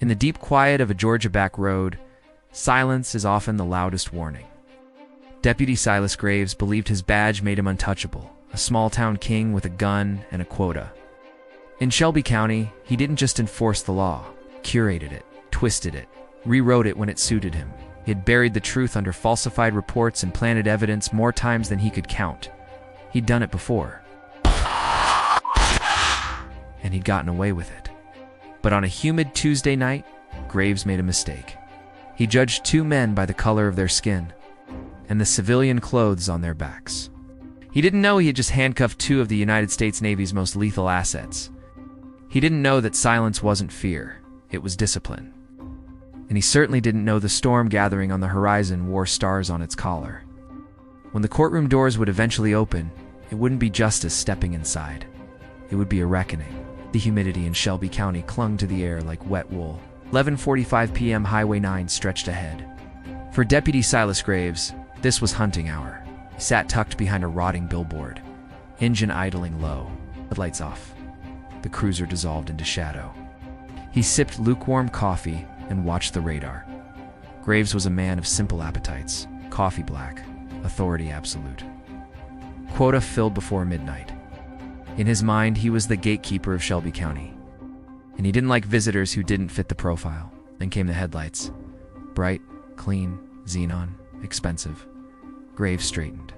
In the deep quiet of a Georgia back road, silence is often the loudest warning. Deputy Silas Graves believed his badge made him untouchable, a small-town king with a gun and a quota. In Shelby County, he didn't just enforce the law, curated it, twisted it, rewrote it when it suited him. He had buried the truth under falsified reports and planted evidence more times than he could count. He'd done it before. And he'd gotten away with it. But on a humid Tuesday night, Graves made a mistake. He judged two men by the color of their skin and the civilian clothes on their backs. He didn't know he had just handcuffed two of the United States Navy's most lethal assets. He didn't know that silence wasn't fear, it was discipline. And he certainly didn't know the storm gathering on the horizon wore stars on its collar. When the courtroom doors would eventually open, it wouldn't be justice stepping inside. It would be a reckoning. The humidity in Shelby County clung to the air like wet wool. 11:45 p.m. Highway 9 stretched ahead. For Deputy Silas Graves, this was hunting hour. He sat tucked behind a rotting billboard, engine idling low, headlights off. The cruiser dissolved into shadow. He sipped lukewarm coffee and watched the radar. Graves was a man of simple appetites, coffee black, authority absolute. Quota filled before midnight. In his mind, he was the gatekeeper of Shelby County. And he didn't like visitors who didn't fit the profile. Then came the headlights. Bright, clean, xenon, expensive. Graves straightened.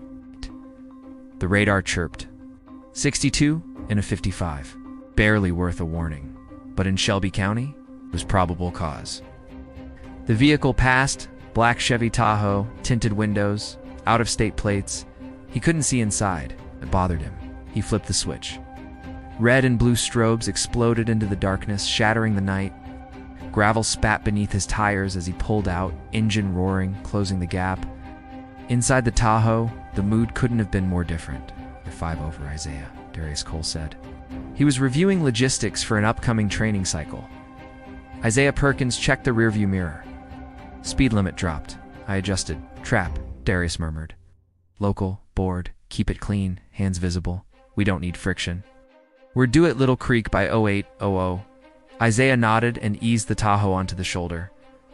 The radar chirped. 62 and a 55. Barely worth a warning. But in Shelby County, it was probable cause. The vehicle passed, black Chevy Tahoe, tinted windows, out-of-state plates. He couldn't see inside. It bothered him. He flipped the switch. Red and blue strobes exploded into the darkness, shattering the night. Gravel spat beneath his tires as he pulled out, engine roaring, closing the gap. Inside the Tahoe, the mood couldn't have been more different. You're 5 over, Isaiah, Darius Cole said. He was reviewing logistics for an upcoming training cycle. Isaiah Perkins checked the rearview mirror. Speed limit dropped. I adjusted. Trap, Darius murmured. Local, board, keep it clean, hands visible. We don't need friction. We're due at Little Creek by 0800. Isaiah nodded and eased the Tahoe onto the shoulder.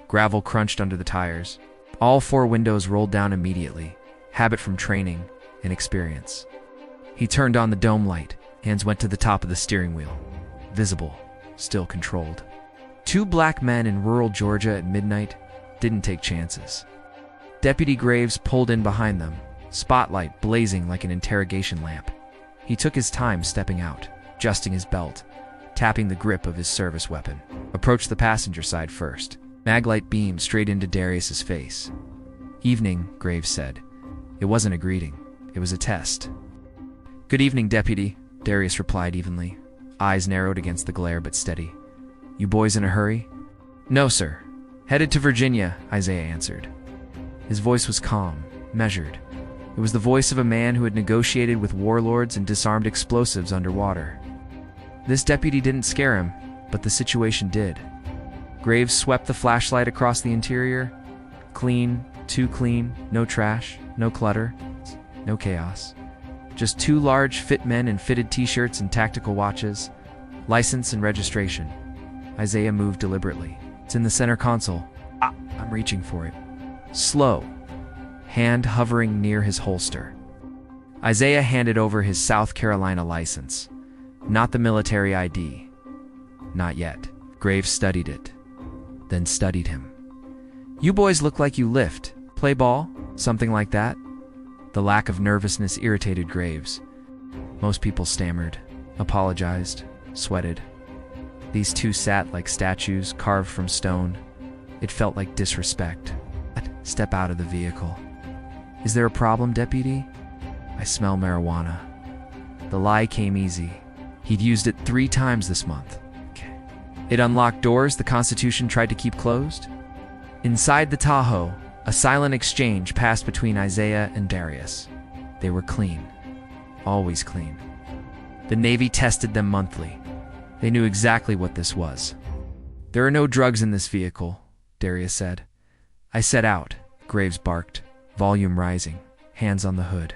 Gravel crunched under the tires. All 4 windows rolled down immediately, habit from training and experience. He turned on the dome light. Hands went to the top of the steering wheel. Visible, still controlled. 2 black men in rural Georgia at midnight didn't take chances. Deputy Graves pulled in behind them, spotlight blazing like an interrogation lamp. He took his time stepping out, adjusting his belt, tapping the grip of his service weapon. Approached the passenger side first. Maglite beamed straight into Darius's face. Evening, Graves said. It wasn't a greeting. It was a test. Good evening, Deputy, Darius replied evenly, eyes narrowed against the glare but steady. You boys in a hurry? No, sir. Headed to Virginia, Isaiah answered. His voice was calm, measured. It was the voice of a man who had negotiated with warlords and disarmed explosives underwater. This deputy didn't scare him, but the situation did. Graves swept the flashlight across the interior. Clean, too clean, no trash, no clutter, no chaos. Just 2 large, fit men in fitted t-shirts and tactical watches. License and registration. Isaiah moved deliberately. It's in the center console. I'm reaching for it. Slow. Hand hovering near his holster. Isaiah handed over his South Carolina license. Not the military ID. Not yet. Graves studied it. Then studied him. You boys look like you lift. Play ball? Something like that? The lack of nervousness irritated Graves. Most people stammered, apologized, sweated. These 2 sat like statues carved from stone. It felt like disrespect. Step out of the vehicle. Is there a problem, Deputy? I smell marijuana. The lie came easy. He'd used it 3 times this month. It unlocked doors the Constitution tried to keep closed. Inside the Tahoe, a silent exchange passed between Isaiah and Darius. They were clean. Always clean. The Navy tested them monthly. They knew exactly what this was. There are no drugs in this vehicle, Darius said. I set out, Graves barked, volume rising, hands on the hood.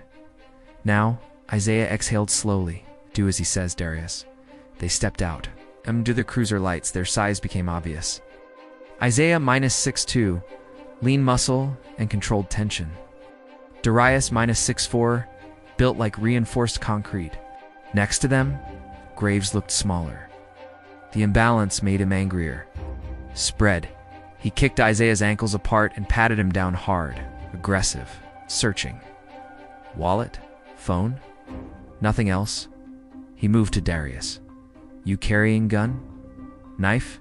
Now, Isaiah exhaled slowly. Do as he says, Darius. They stepped out. Under the cruiser lights, their size became obvious. Isaiah -6'2", lean muscle and controlled tension. Darius -6'4", built like reinforced concrete. Next to them, Graves looked smaller. The imbalance made him angrier. Spread. He kicked Isaiah's ankles apart and patted him down hard, aggressive, searching. Wallet? Phone? Nothing else. He moved to Darius. You carrying gun? Knife?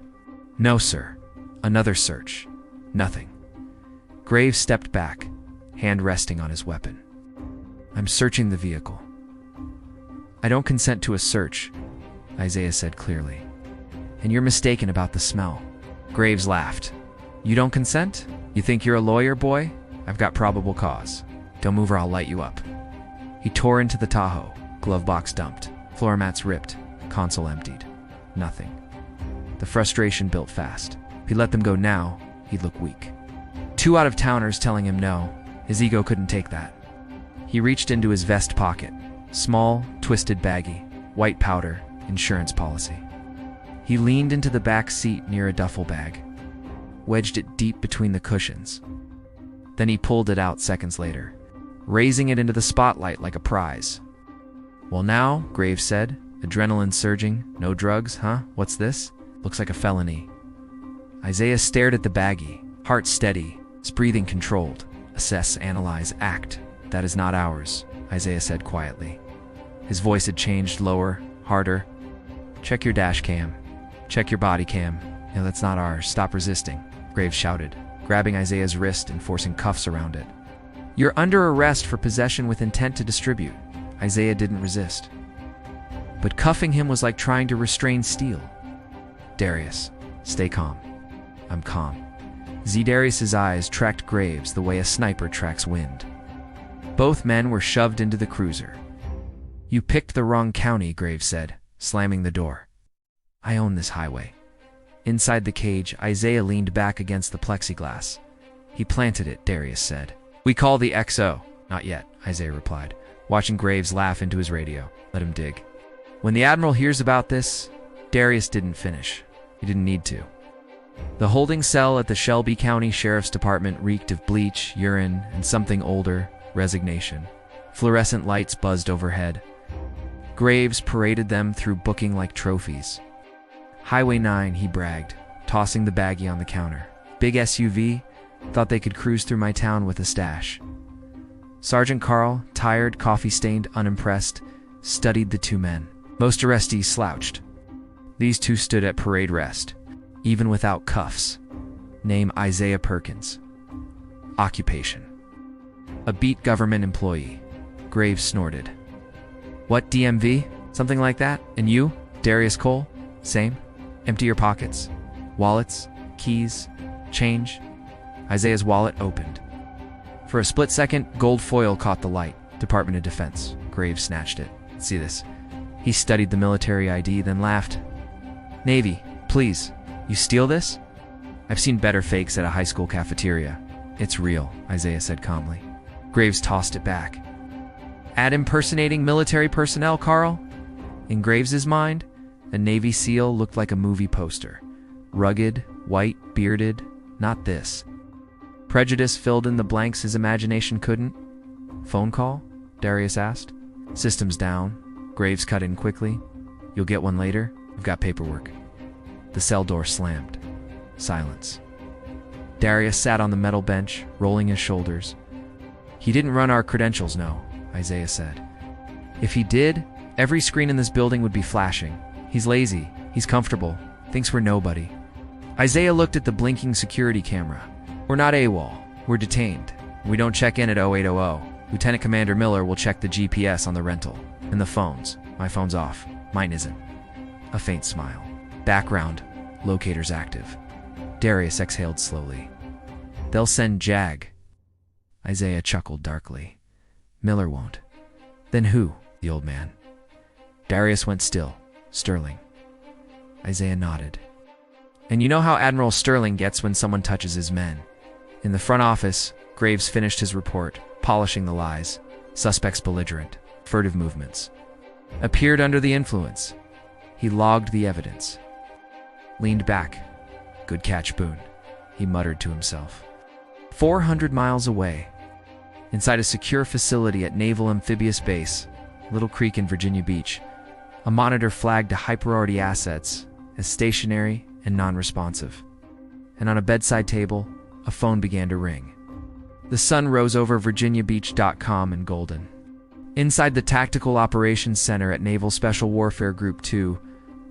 No, sir. Another search. Nothing. Graves stepped back, hand resting on his weapon. I'm searching the vehicle. I don't consent to a search, Isaiah said clearly. And you're mistaken about the smell. Graves laughed. You don't consent? You think you're a lawyer, boy? I've got probable cause. Don't move or I'll light you up. He tore into the Tahoe, glove box dumped, floor mats ripped, console emptied. Nothing. The frustration built fast. If he let them go now, he'd look weak. 2 out-of-towners telling him no. His ego couldn't take that. He reached into his vest pocket. Small, twisted baggie, white powder, insurance policy. He leaned into the back seat near a duffel bag, wedged it deep between the cushions. Then he pulled it out seconds later, raising it into the spotlight like a prize. Well now, Graves said, adrenaline surging, no drugs, huh? What's this? Looks like a felony. Isaiah stared at the baggie, heart steady, his breathing controlled. Assess, analyze, act. That is not ours, Isaiah said quietly. His voice had changed, lower, harder. Check your dash cam. Check your body cam. No, that's not ours. Stop resisting, Graves shouted, grabbing Isaiah's wrist and forcing cuffs around it. You're under arrest for possession with intent to distribute. Isaiah didn't resist. But cuffing him was like trying to restrain steel. Darius, stay calm. I'm calm. Darius's eyes tracked Graves the way a sniper tracks wind. Both men were shoved into the cruiser. You picked the wrong county, Graves said, slamming the door. I own this highway. Inside the cage, Isaiah leaned back against the plexiglass. He planted it, Darius said. We call the XO. Not yet, Isaiah replied, watching Graves laugh into his radio. Let him dig. When the Admiral hears about this, Darius didn't finish. He didn't need to. The holding cell at the Shelby County Sheriff's Department reeked of bleach, urine, and something older, resignation. Fluorescent lights buzzed overhead. Graves paraded them through booking like trophies. Highway 9, he bragged, tossing the baggie on the counter. Big SUV, thought they could cruise through my town with a stash. Sergeant Carl, tired, coffee-stained, unimpressed, studied the 2 men. Most arrestees slouched. These 2 stood at parade rest, even without cuffs. Name Isaiah Perkins. Occupation: a beat government employee. Graves snorted. What, DMV? Something like that? And you, Darius Cole? Same? Empty your pockets. Wallets, keys, change. Isaiah's wallet opened. For a split second, gold foil caught the light. Department of Defense. Graves snatched it. See this. He studied the military ID, then laughed. Navy, please. You steal this? I've seen better fakes at a high school cafeteria. It's real, Isaiah said calmly. Graves tossed it back. At impersonating military personnel, Carl? In Graves's mind, a Navy SEAL looked like a movie poster. Rugged, white, bearded, not this. Prejudice filled in the blanks his imagination couldn't. Phone call? Darius asked. Systems down. Graves cut in quickly. You'll get one later. I've got paperwork. The cell door slammed. Silence. Darius sat on the metal bench, rolling his shoulders. He didn't run our credentials, no, Isaiah said. If he did, every screen in this building would be flashing. He's lazy. He's comfortable. Thinks we're nobody. Isaiah looked at the blinking security camera. We're not AWOL. We're detained. We don't check in at 0800. Lieutenant Commander Miller will check the GPS on the rental. And the phones. My phone's off. Mine isn't. A faint smile. Background. Locators active. Darius exhaled slowly. They'll send JAG. Isaiah chuckled darkly. Miller won't. Then who? The old man. Darius went still. Sterling. Isaiah nodded. And you know how Admiral Sterling gets when someone touches his men. In the front office, Graves finished his report, polishing the lies. Suspects belligerent. Furtive movements. Appeared under the influence. He logged the evidence. Leaned back. Good catch, Boone. he muttered to himself. 400 miles away, inside a secure facility at Naval Amphibious Base, Little Creek in Virginia Beach, a monitor flagged high-priority assets as stationary and non-responsive. And on a bedside table, a phone began to ring. The sun rose over virginiabeach.com and golden. Inside the Tactical Operations Center at Naval Special Warfare Group 2,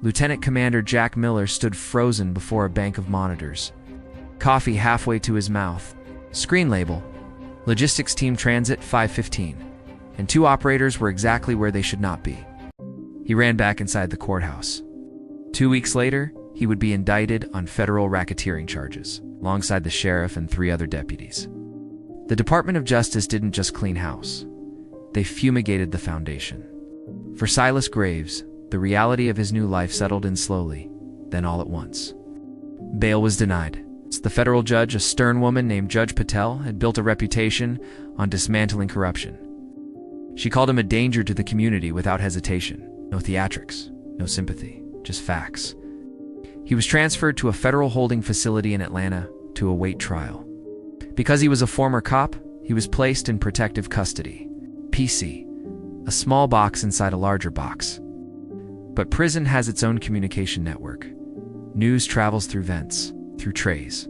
Lieutenant Commander Jack Miller stood frozen before a bank of monitors. Coffee halfway to his mouth. Screen label, Logistics Team Transit 515, and 2 operators were exactly where they should not be. He ran back inside the courthouse. 2 weeks later, he would be indicted on federal racketeering charges, alongside the sheriff and 3 other deputies. The Department of Justice didn't just clean house. They fumigated the foundation. For Silas Graves, the reality of his new life settled in slowly, then all at once. Bail was denied. The federal judge, a stern woman named Judge Patel, had built a reputation on dismantling corruption. She called him a danger to the community without hesitation. No theatrics, no sympathy, just facts. He was transferred to a federal holding facility in Atlanta to await trial. Because he was a former cop, he was placed in protective custody, PC, a small box inside a larger box. But prison has its own communication network. News travels through vents, through trays,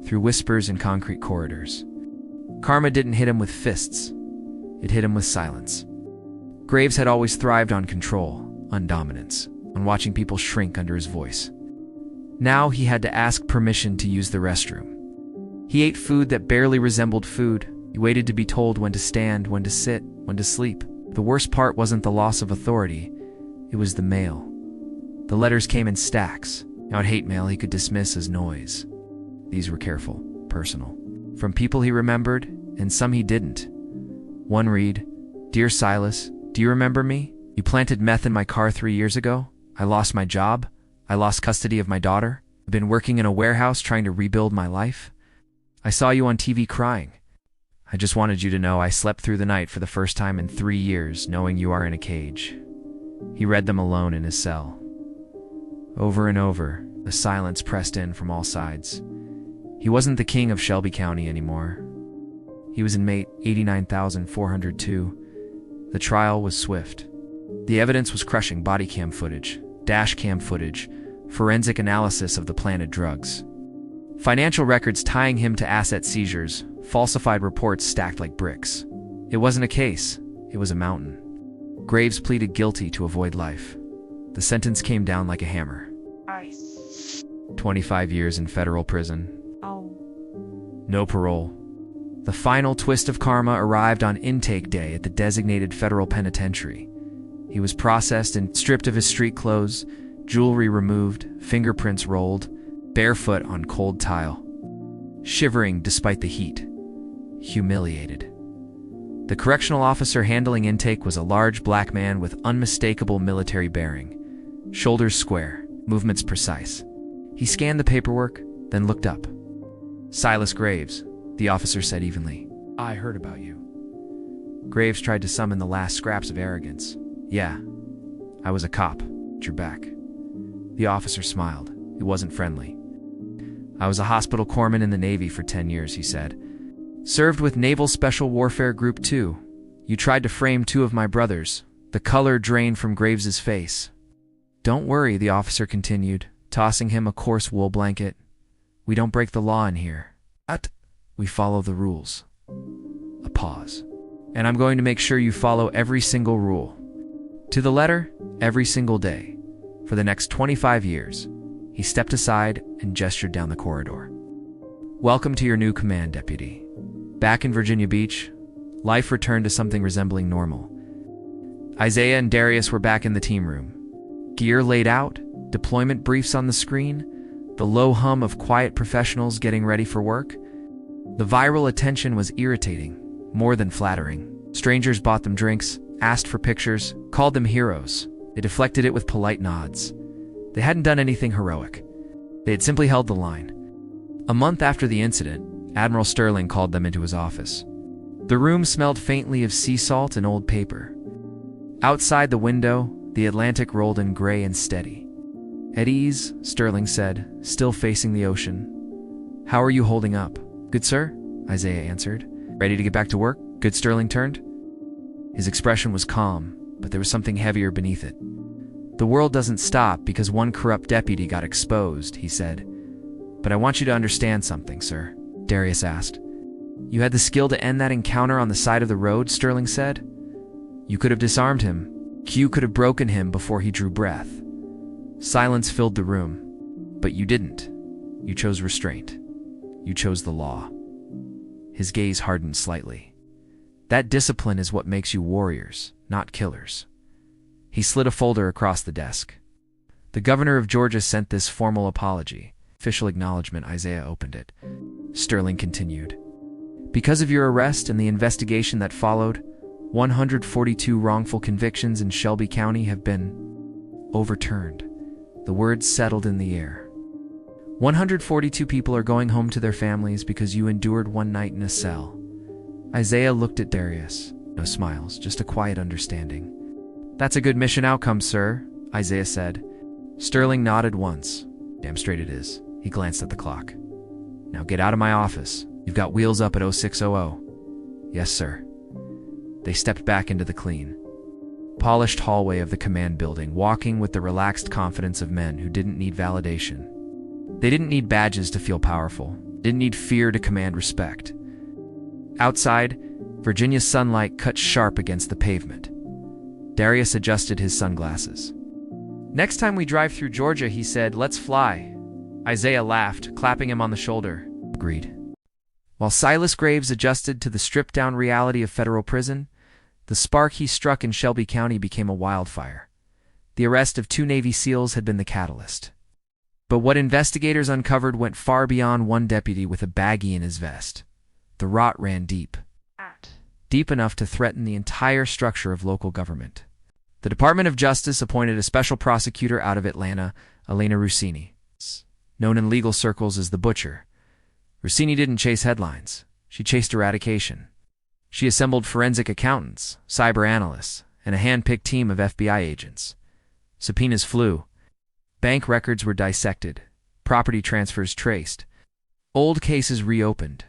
through whispers in concrete corridors. Karma didn't hit him with fists. It hit him with silence. Graves had always thrived on control, on dominance, on watching people shrink under his voice. Now he had to ask permission to use the restroom. He ate food that barely resembled food. He waited to be told when to stand, when to sit, when to sleep. The worst part wasn't the loss of authority. It was the mail. The letters came in stacks. Not hate mail he could dismiss as noise. These were careful, personal. From people he remembered, and some he didn't. One read, "Dear Silas, do you remember me? You planted meth in my car 3 years ago. I lost my job. I lost custody of my daughter. I've been working in a warehouse trying to rebuild my life. I saw you on TV crying. I just wanted you to know I slept through the night for the first time in 3 years, knowing you are in a cage." He read them alone in his cell. Over and over, the silence pressed in from all sides. He wasn't the king of Shelby County anymore. He was inmate 89,402. The trial was swift. The evidence was crushing: body cam footage, dash cam footage, forensic analysis of the planted drugs. Financial records tying him to asset seizures, falsified reports stacked like bricks. It wasn't a case, it was a mountain. Graves pleaded guilty to avoid life. The sentence came down like a hammer. 25 years in federal prison. No parole. The final twist of karma arrived on intake day at the designated federal penitentiary. He was processed and stripped of his street clothes, jewelry removed, fingerprints rolled, barefoot on cold tile. Shivering despite the heat. Humiliated. The correctional officer handling intake was a large black man with unmistakable military bearing. Shoulders square, movements precise. He scanned the paperwork, then looked up. "Silas Graves," the officer said evenly. "I heard about you." Graves tried to summon the last scraps of arrogance. "Yeah, I was a cop at your back." The officer smiled. It wasn't friendly. "I was a hospital corpsman in the Navy for 10 years, he said. "Served with Naval Special Warfare Group 2. You tried to frame 2 of my brothers." The color drained from Graves's face. "Don't worry," the officer continued, tossing him a coarse wool blanket. "We don't break the law in here. We follow the rules." A pause. "And I'm going to make sure you follow every single rule. To the letter, every single day. For the next 25 years. He stepped aside and gestured down the corridor. "Welcome to your new command, Deputy." Back in Virginia Beach, life returned to something resembling normal. Isaiah and Darius were back in the team room. Gear laid out, deployment briefs on the screen, the low hum of quiet professionals getting ready for work. The viral attention was irritating, more than flattering. Strangers bought them drinks, asked for pictures, called them heroes. They deflected it with polite nods. They hadn't done anything heroic. They had simply held the line. A month after the incident, Admiral Sterling called them into his office. The room smelled faintly of sea salt and old paper. Outside the window, the Atlantic rolled in gray and steady. "At ease," Sterling said, still facing the ocean. "How are you holding up?" "Good, sir," Isaiah answered. "Ready to get back to work?" "Good," Sterling turned. His expression was calm, but there was something heavier beneath it. "The world doesn't stop because one corrupt deputy got exposed," he said. "But I want you to understand something, sir," Darius asked. "You had the skill to end that encounter on the side of the road," Sterling said. "You could have disarmed him. You could have broken him before he drew breath." Silence filled the room. "But you didn't. You chose restraint. You chose the law." His gaze hardened slightly. "That discipline is what makes you warriors, not killers." He slid a folder across the desk. "The governor of Georgia sent this formal apology. Official acknowledgement." Isaiah opened it. Sterling continued. "Because of your arrest and the investigation that followed, 142 wrongful convictions in Shelby County have been overturned." The words settled in the air. 142 people are going home to their families because you endured one night in a cell. Isaiah looked at Darius. No smiles, just a quiet understanding. "That's a good mission outcome, sir," Isaiah said. Sterling nodded once. "Damn straight it is." He glanced at the clock. "Now get out of my office. You've got wheels up at 0600. "Yes, sir." They stepped back into the clean, polished hallway of the command building, walking with the relaxed confidence of men who didn't need validation. They didn't need badges to feel powerful, didn't need fear to command respect. Outside, Virginia's sunlight cut sharp against the pavement. Darius adjusted his sunglasses. "Next time we drive through Georgia," he said, "let's fly." Isaiah laughed, clapping him on the shoulder. "Agreed." While Silas Graves adjusted to the stripped-down reality of federal prison, the spark he struck in Shelby County became a wildfire. The arrest of 2 Navy SEALs had been the catalyst. But what investigators uncovered went far beyond one deputy with a baggie in his vest. The rot ran deep. Deep enough to threaten the entire structure of local government. The Department of Justice appointed a special prosecutor out of Atlanta, Elena Rossini, known in legal circles as the Butcher. Rossini didn't chase headlines. She chased eradication. She assembled forensic accountants, cyber analysts, and a hand-picked team of FBI agents. Subpoenas flew. Bank records were dissected. Property transfers traced. Old cases reopened.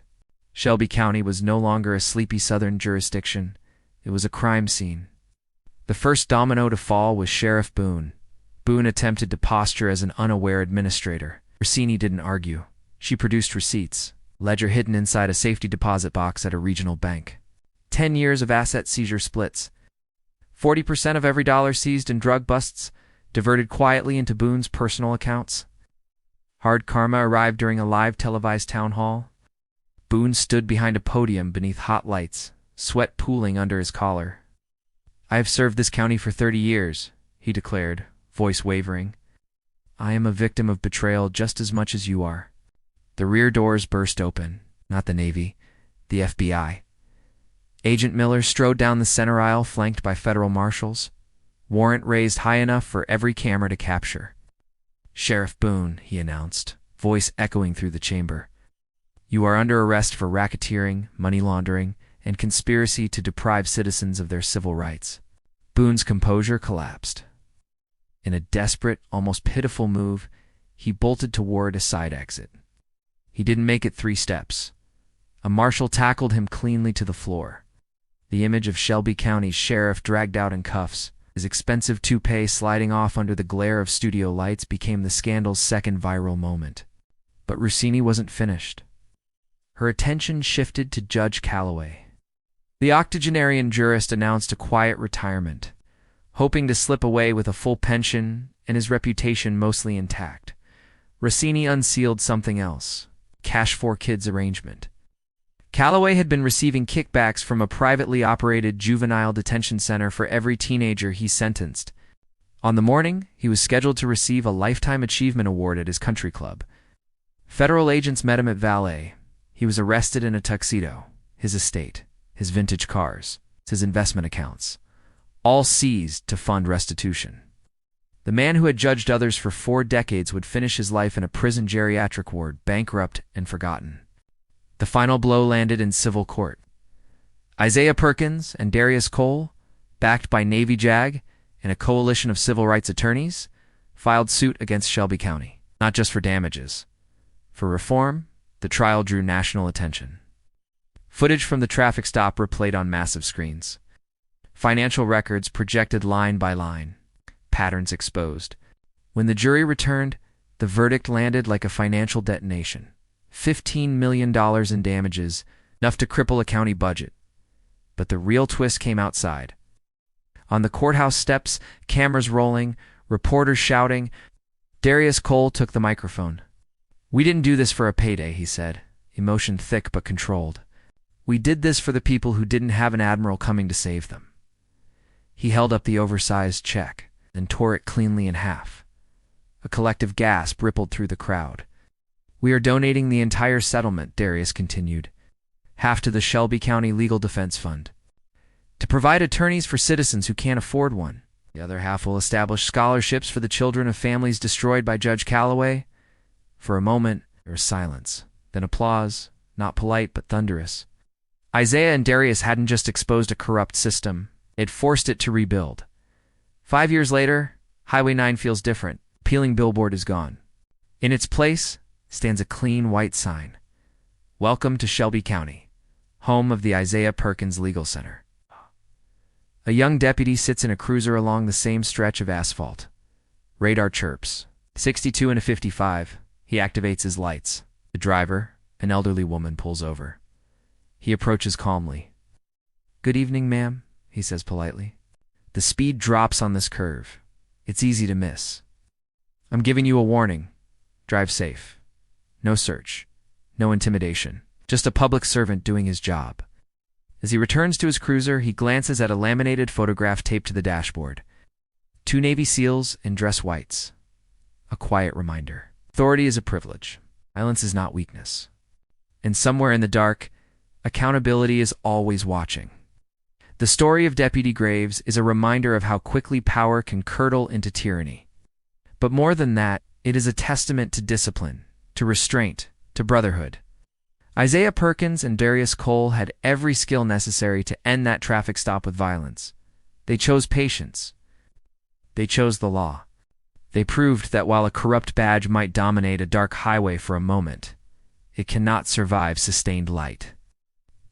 Shelby County was no longer a sleepy southern jurisdiction. It was a crime scene. The first domino to fall was Sheriff Boone. Boone attempted to posture as an unaware administrator. Rossini didn't argue. She produced receipts, ledger hidden inside a safety deposit box at a regional bank. 10 years of asset seizure splits. 40% of every dollar seized in drug busts diverted quietly into Boone's personal accounts. Hard karma arrived during a live televised town hall. Boone stood behind a podium beneath hot lights, sweat pooling under his collar. "I have served this county for 30 years, he declared, voice wavering. "I am a victim of betrayal just as much as you are." The rear doors burst open, not the Navy, the FBI. Agent Miller strode down the center aisle flanked by federal marshals, warrant raised high enough for every camera to capture. "Sheriff Boone," he announced, voice echoing through the chamber. "You are under arrest for racketeering, money laundering, and conspiracy to deprive citizens of their civil rights." Boone's composure collapsed. In a desperate, almost pitiful move, he bolted toward a side exit. He didn't make it 3 steps. A marshal tackled him cleanly to the floor. The image of Shelby County's sheriff dragged out in cuffs, his expensive toupee sliding off under the glare of studio lights, became the scandal's second viral moment. But Rossini wasn't finished. Her attention shifted to Judge Calloway. The octogenarian jurist announced a quiet retirement, hoping to slip away with a full pension and his reputation mostly intact. Rossini unsealed something else: cash for kids arrangement. Calloway had been receiving kickbacks from a privately operated juvenile detention center for every teenager he sentenced. On the morning, he was scheduled to receive a Lifetime Achievement Award at his country club. Federal agents met him at valet. He was arrested in a tuxedo, his estate, his vintage cars, his investment accounts, all seized to fund restitution. The man who had judged others for 4 decades would finish his life in a prison geriatric ward, bankrupt and forgotten. The final blow landed in civil court. Isaiah Perkins and Darius Cole, backed by Navy JAG and a coalition of civil rights attorneys, filed suit against Shelby County, not just for damages, for reform, The trial drew national attention. Footage from the traffic stop replayed on massive screens. Financial records projected line by line. Patterns exposed. When the jury returned, the verdict landed like a financial detonation. $15 million in damages, enough to cripple a county budget. But the real twist came outside. On the courthouse steps, cameras rolling, reporters shouting, Darius Cole took the microphone. "We didn't do this for a payday," he said, emotion thick but controlled. "We did this for the people who didn't have an admiral coming to save them." He held up the oversized check, then tore it cleanly in half. A collective gasp rippled through the crowd. "We are donating the entire settlement," Darius continued, "half to the Shelby County Legal Defense Fund, to provide attorneys for citizens who can't afford one. The other half will establish scholarships for the children of families destroyed by Judge Calloway." For a moment, there was silence, then applause, not polite but thunderous. Isaiah and Darius hadn't just exposed a corrupt system, it forced it to rebuild. 5 years later, Highway 9 feels different. Peeling billboard is gone. In its place stands a clean white sign. "Welcome to Shelby County, home of the Isaiah Perkins Legal Center." A young deputy sits in a cruiser along the same stretch of asphalt. Radar chirps. 62 and a 55. He activates his lights. The driver, an elderly woman, pulls over. He approaches calmly. "Good evening, ma'am," he says politely. The speed drops on this curve. It's easy to miss. "I'm giving you a warning. Drive safe. No search. No intimidation. Just a public servant doing his job." As he returns to his cruiser, he glances at a laminated photograph taped to the dashboard. 2 Navy SEALs in dress whites. A quiet reminder. Authority is a privilege. Violence is not weakness. And somewhere in the dark, accountability is always watching. The story of Deputy Graves is a reminder of how quickly power can curdle into tyranny. But more than that, it is a testament to discipline, to restraint, to brotherhood. Isaiah Perkins and Darius Cole had every skill necessary to end that traffic stop with violence. They chose patience. They chose the law. They proved that while a corrupt badge might dominate a dark highway for a moment, it cannot survive sustained light.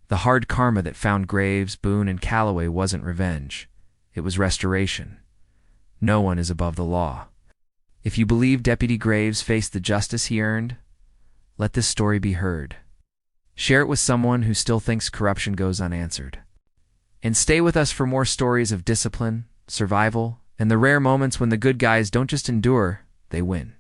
The hard karma that found Graves, Boone, and Calloway wasn't revenge. It was restoration. No one is above the law. If you believe Deputy Graves faced the justice he earned, let this story be heard. Share it with someone who still thinks corruption goes unanswered. And stay with us for more stories of discipline, survival, and the rare moments when the good guys don't just endure, they win.